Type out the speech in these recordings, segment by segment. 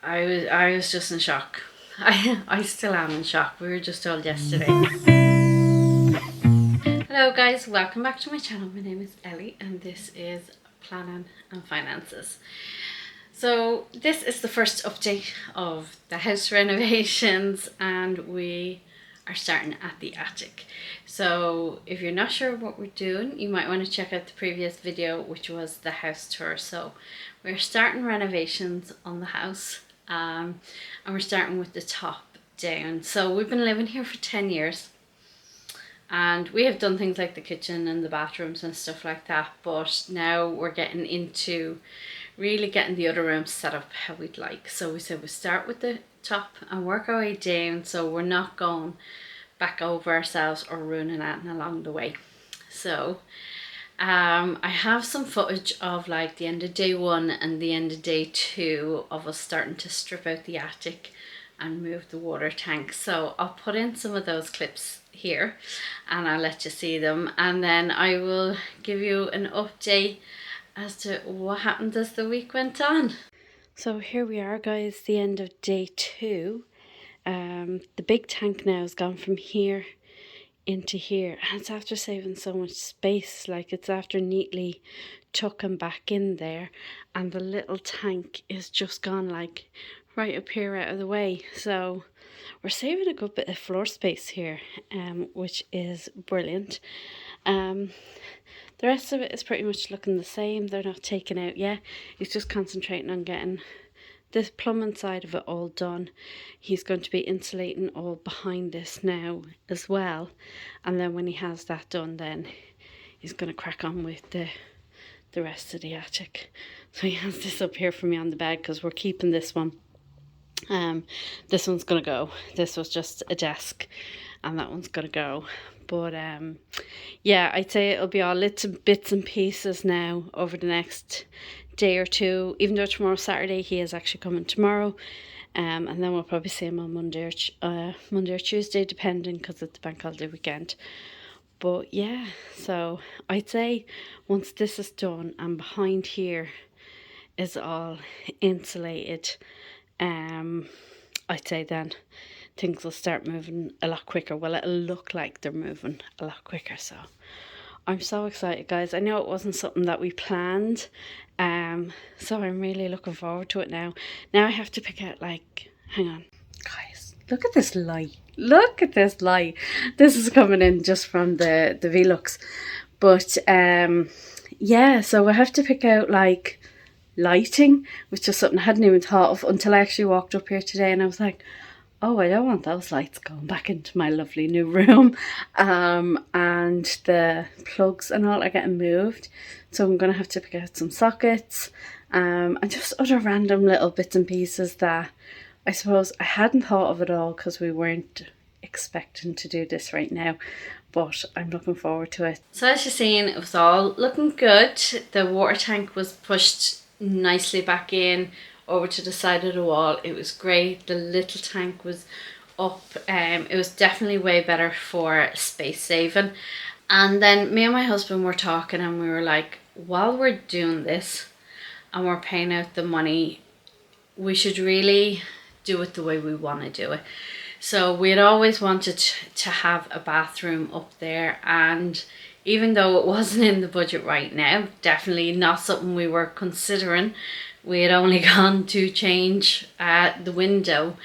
I was just in shock. I still am in shock. We were just told yesterday. Hello guys, welcome back to my channel. My name is Ellie and this is Planning and Finances. So this is the first update of the house renovations and we are starting at the attic. So if you're not sure what we're doing, you might want to check out the previous video, which was the house tour. So we're starting renovations on the house, and we're starting with the top down. So we've been living here for 10 years and we have done things like the kitchen and the bathrooms and stuff like that, but now we're getting into really getting the other rooms set up how we'd like. So we said we start with the top and work our way down, so we're not going back over ourselves or ruining anything along the way. So I have some footage of like the end of day 1 and the end of day 2 of us starting to strip out the attic and move the water tank. So I'll put in some of those clips here and I'll let you see them, and then I will give you an update as to what happened as the week went on. So here we are guys, the end of day 2. The big tank now has gone from here into here, and it's after saving so much space. Like, it's after neatly tucking back in there, and the little tank is just gone like right up here out of the way. So we're saving a good bit of floor space here, which is brilliant. The rest of it is pretty much looking the same. They're not taken out yet. He's just concentrating on getting this plumbing side of it all done. He's going to be insulating all behind this now as well, and then when he has that done, then he's going to crack on with the rest of the attic. So he has this up here for me on the bed because we're keeping this one. This one's gonna go. This was just a desk and that one's gonna go. But yeah, I'd say it'll be all little bits and pieces now over the next day or two. Even though tomorrow's Saturday, he is actually coming tomorrow, and then we'll probably see him on Monday or Tuesday, depending, because it's the bank holiday weekend. But yeah, so I'd say once this is done and behind here is all insulated, I'd say then things will start moving a lot quicker. Well, it'll look like they're moving a lot quicker. So I'm so excited, guys. I know it wasn't something that we planned, so I'm really looking forward to it now. Now I have to pick out, like, hang on, guys, look at this light. Look at this light. This is coming in just from the Velux. But yeah, so I have to pick out like lighting, which is something I hadn't even thought of until I actually walked up here today, and I was like, oh, I don't want those lights going back into my lovely new room. And the plugs and all are getting moved, so I'm going to have to pick out some sockets, and just other random little bits and pieces that I suppose I hadn't thought of at all because we weren't expecting to do this right now. But I'm looking forward to it. So as you've seen, it was all looking good. The water tank was pushed nicely back in over to the side of the wall. It was great. The little tank was up. It was definitely way better for space saving. And then me and my husband were talking and we were like, while we're doing this and we're paying out the money, we should really do it the way we want to do it. So we had always wanted to have a bathroom up there, and even though it wasn't in the budget right now, definitely not something we were considering. We had only gone to change the window.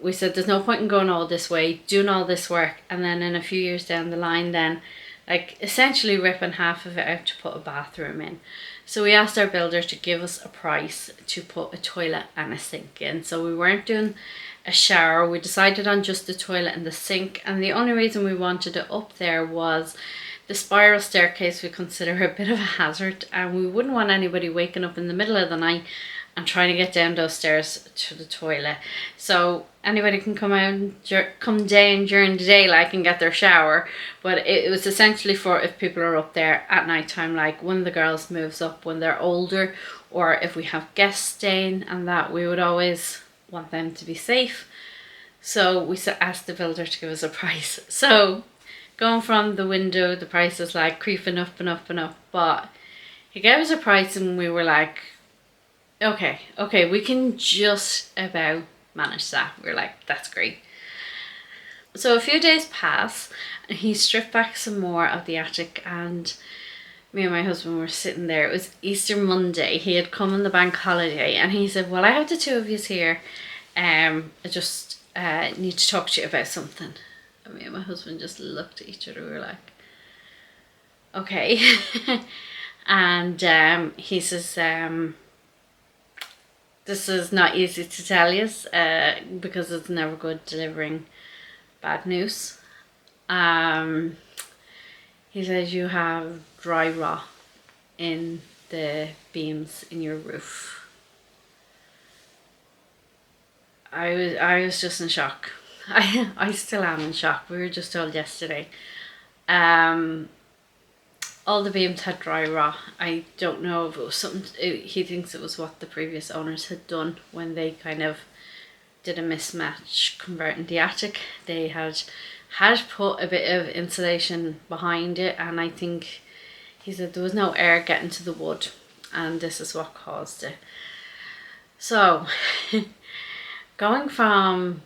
We said there's no point in going all this way, doing all this work, and then in a few years down the line then, like, essentially ripping half of it out to put a bathroom in. So we asked our builder to give us a price to put a toilet and a sink in. So we weren't doing a shower. We decided on just the toilet and the sink, and the only reason we wanted it up there was the spiral staircase we consider a bit of a hazard, and we wouldn't want anybody waking up in the middle of the night and trying to get down those stairs to the toilet. So anybody can come down during the day, like, and get their shower, but it was essentially for if people are up there at night time, like when the girls moves up when they're older, or if we have guests staying, and that we would always want them to be safe. So we asked the builder to give us a price. So going from the window, the price was like creeping up and up and up, but he gave us a price and we were like, Okay, we can just about manage that. We're like, that's great. So a few days pass, and he stripped back some more of the attic, and me and my husband were sitting there. It was Easter Monday. He had come on the bank holiday, and he said, well, I have the two of you here. I just need to talk to you about something. And me and my husband just looked at each other. We were like, okay. And he says, this is not easy to tell you because it's never good delivering bad news. He says you have dry rot in the beams in your roof. I was just in shock. I still am in shock. We were just told yesterday. All the beams had dry rot. I don't know if it was something. He thinks it was what the previous owners had done when they kind of did a mismatch converting the attic. They had put a bit of insulation behind it, and I think he said there was no air getting to the wood, and this is what caused it. So going from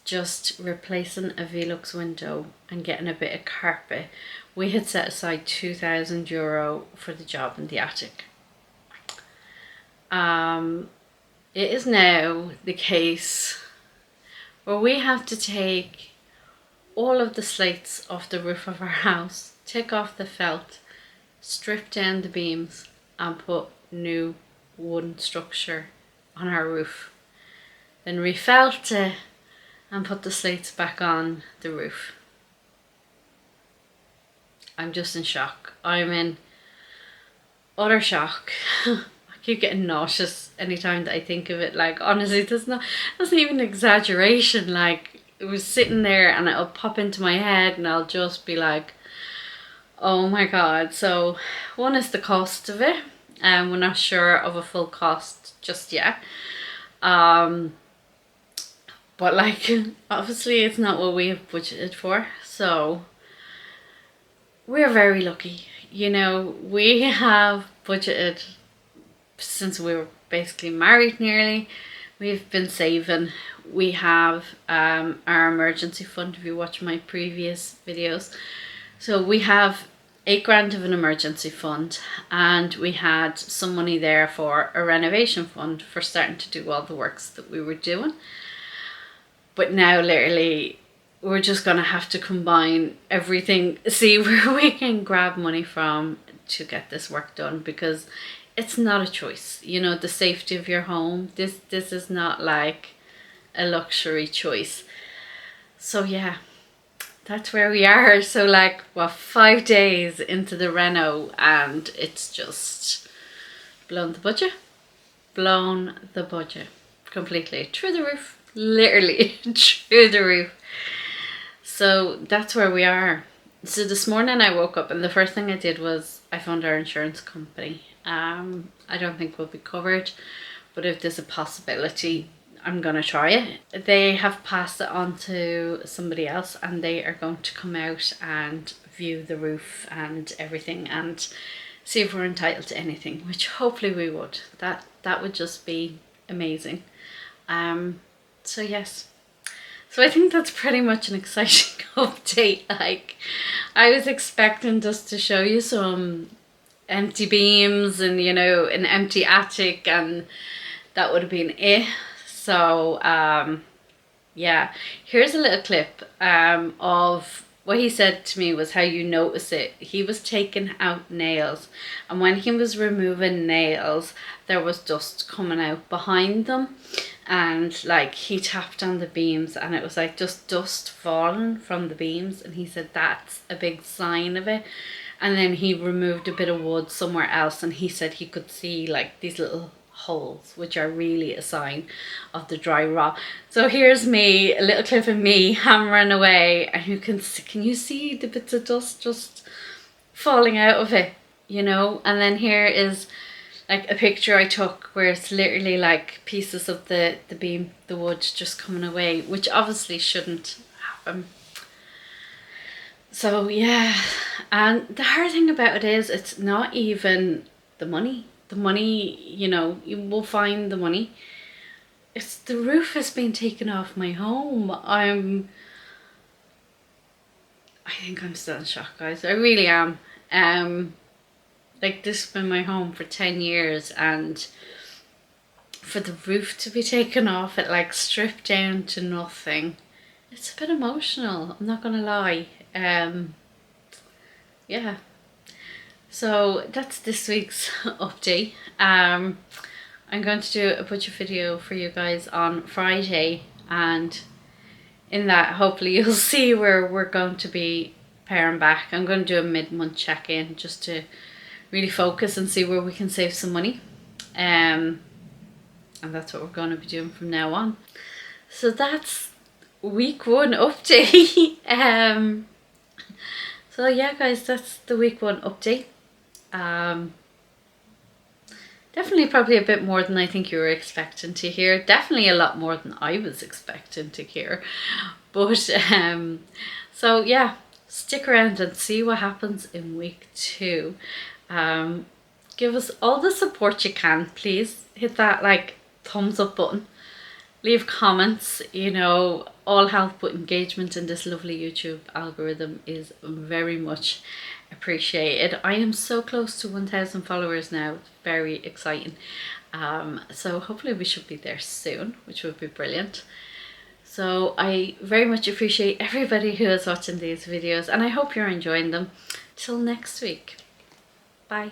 just replacing a Velux window and getting a bit of carpet, we had set aside €2,000 for the job in the attic. It is now the case where we have to take all of the slates off the roof of our house, take off the felt, strip down the beams, and put new wooden structure on our roof. Then refelt it and put the slates back on the roof. I'm just in shock. I'm in utter shock. I keep getting nauseous anytime that I think of it. Like, honestly, that's not even an exaggeration. Like, it was sitting there and it'll pop into my head and I'll just be like, oh my god. So one is the cost of it, and we're not sure of a full cost just yet. But like, obviously it's not what we have budgeted for, so we're very lucky. You know, we have budgeted since we were basically married nearly. We've been saving. We have our emergency fund, if you watch my previous videos. So we have £8,000 of an emergency fund, and we had some money there for a renovation fund for starting to do all the works that we were doing. But now literally we're just going to have to combine everything, see where we can grab money from to get this work done, because it's not a choice. You know, the safety of your home, this is not like a luxury choice. So yeah, that's where we are. So like, well, 5 days into the reno, and it's just blown the budget completely through the roof. Literally through the roof. So that's where we are. So this morning I woke up and the first thing I did was I phoned our insurance company. I don't think we'll be covered, but if there's a possibility, I'm gonna try it. They have passed it on to somebody else, and they are going to come out and view the roof and everything and see if we're entitled to anything, which hopefully we would. That would just be amazing. So yes, so I think that's pretty much an exciting update. Like, I was expecting just to show you some empty beams and, you know, an empty attic, and that would have been it. So yeah, here's a little clip of what he said to me was how you notice it. He was taking out nails, and when he was removing nails, there was dust coming out behind them, and like he tapped on the beams and it was like just dust falling from the beams, and he said that's a big sign of it. And then he removed a bit of wood somewhere else, and he said he could see like these little holes, which are really a sign of the dry rot. So here's me, a little clip of me hammering away, and can you see the bits of dust just falling out of it, you know? And then here is like a picture I took where it's literally like pieces of the beam, the wood just coming away, which obviously shouldn't happen. So yeah, and the hard thing about it is it's not even the money. the money, you know, you will find the money. It's the roof has been taken off my home. I think I'm still in shock, guys. I really am. Like, this has been my home for 10 years, and for the roof to be taken off, it like stripped down to nothing. It's a bit emotional, I'm not gonna lie. Yeah. So that's this week's update. I'm going to do a budget video for you guys on Friday, and in that hopefully you'll see where we're going to be paring back. I'm going to do a mid-month check-in just to really focus and see where we can save some money. And that's what we're going to be doing from now on. So that's week 1 update. So yeah, guys, that's the week 1 update. Definitely probably a bit more than I think you were expecting to hear. Definitely a lot more than I was expecting to hear. But so yeah, stick around and see what happens in week 2. Give us all the support you can, please. Hit that like thumbs up button. Leave comments, you know, all help with engagement in this lovely YouTube algorithm is very much appreciated. I am so close to 1,000 followers now, very exciting. So hopefully we should be there soon, which would be brilliant. So I very much appreciate everybody who is watching these videos, and I hope you're enjoying them. Till next week. Bye.